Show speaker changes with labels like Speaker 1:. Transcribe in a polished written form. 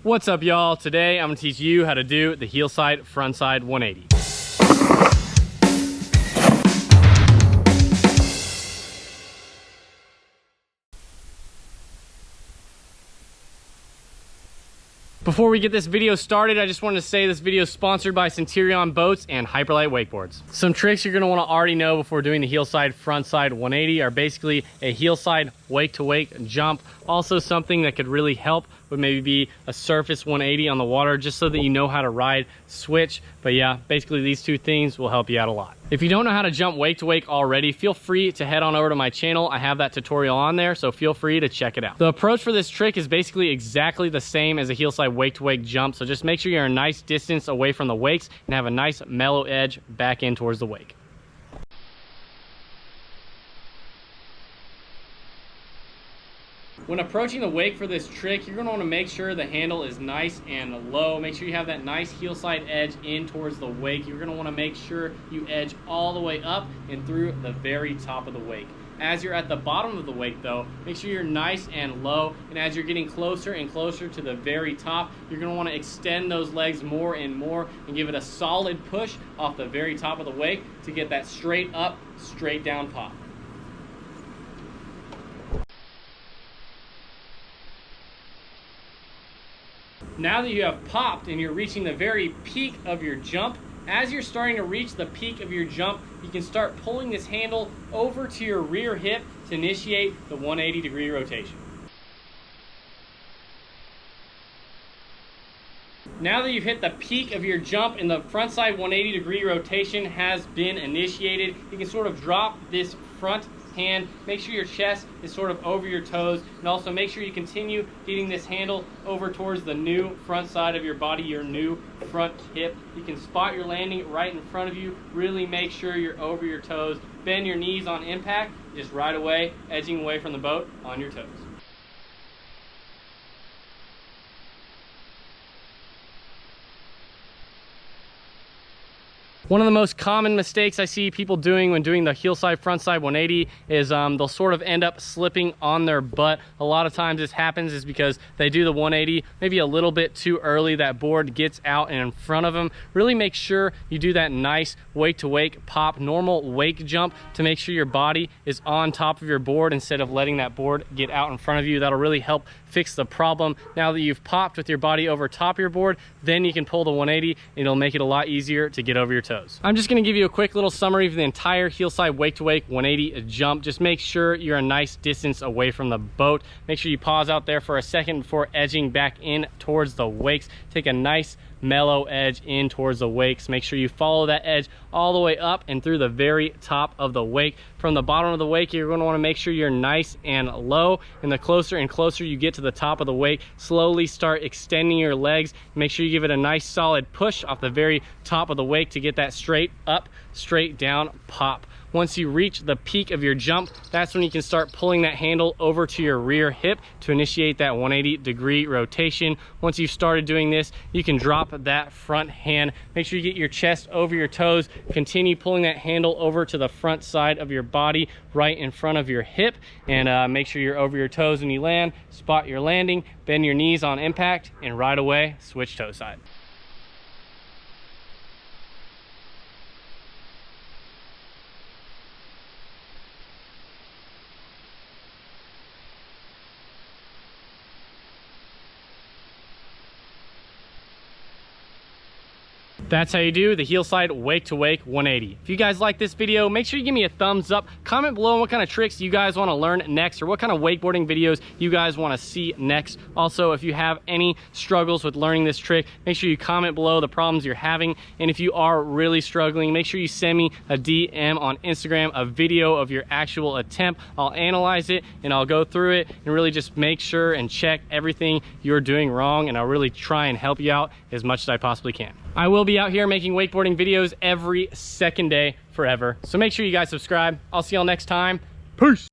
Speaker 1: What's up, y'all? Today I'm gonna teach you how to do the Heelside frontside 180. Before we get this video started, I just wanted to say this video is sponsored by Centurion Boats and Hyperlight Wakeboards. Some tricks you're going to want to already know before doing the Heelside frontside 180 are basically a Heelside wake-to-wake jump. Also something that could really help would maybe be a surface 180 on the water, just so that you know how to ride switch. But yeah, basically these two things will help you out a lot. If you don't know how to jump wake to wake already, feel free to head on over to my channel. I have that tutorial on there, so feel free to check it out. The approach for this trick is basically exactly the same as a Heelside wake to wake jump, so just make sure you're a nice distance away from the wakes and have a nice mellow edge back in towards the wake. When approaching the wake for this trick, you're going to want to make sure the handle is nice and low. Make sure you have that nice heel side edge in towards the wake. You're going to want to make sure you edge all the way up and through the very top of the wake. As you're at the bottom of the wake though, make sure you're nice and low, and as you're getting closer and closer to the very top, you're going to want to extend those legs more and more and give it a solid push off the very top of the wake to get that straight up, straight down pop. Now that you have popped and you're reaching the very peak of your jump, as you're starting to reach the peak of your jump, you can start pulling this handle over to your rear hip to initiate the 180-degree rotation. Now that you've hit the peak of your jump and the frontside 180-degree rotation has been initiated, you can sort of drop this front hand, make sure your chest is sort of over your toes, and also make sure you continue getting this handle over towards the new front side of your body, your new front hip. You can spot your landing right in front of you. Really make sure you're over your toes. Bend your knees on impact, just right away, edging away from the boat on your toes. One of the most common mistakes I see people doing when doing the Heelside frontside 180 is they'll sort of end up slipping on their butt. A lot of times this happens is because they do the 180 maybe a little bit too early. That board gets out and in front of them. Really make sure you do that nice wake to wake pop, normal wake jump, to make sure your body is on top of your board instead of letting that board get out in front of you. That'll really help fix the problem. Now that you've popped with your body over top of your board, then you can pull the 180 and it'll make it a lot easier to get over your toes. I'm just going to give you a quick little summary of the entire Heelside wake to wake 180 jump. Just make sure you're a nice distance away from the boat. Make sure you pause out there for a second before edging back in towards the wakes. Take a nice mellow edge in towards the wakes. Make sure you follow that edge all the way up and through the very top of the wake. From the bottom of the wake, you're going to want to make sure you're nice and low, and the closer and closer you get to the top of the wake, slowly start extending your legs. Make sure you give it a nice solid push off the very top of the wake to get that straight up, straight down pop. Once you reach the peak of your jump, that's when you can start pulling that handle over to your rear hip to initiate that 180-degree rotation. Once you've started doing this, you can drop that front hand. Make sure you get your chest over your toes. Continue pulling that handle over to the front side of your body, right in front of your hip, and make sure you're over your toes when you land. Spot your landing, bend your knees on impact, and right away, switch toe side. That's how you do the Heelside wake to wake 180. If you guys like this video, make sure you give me a thumbs up. Comment below on what kind of tricks you guys want to learn next, or what kind of wakeboarding videos you guys want to see next. Also, if you have any struggles with learning this trick, make sure you comment below the problems you're having. And if you are really struggling, make sure you send me a DM on Instagram, a video of your actual attempt. I'll analyze it and I'll go through it and really just make sure and check everything you're doing wrong, and I'll really try and help you out as much as I possibly can. I will be out here making wakeboarding videos every second day forever. So make sure you guys subscribe. I'll see y'all next time. Peace.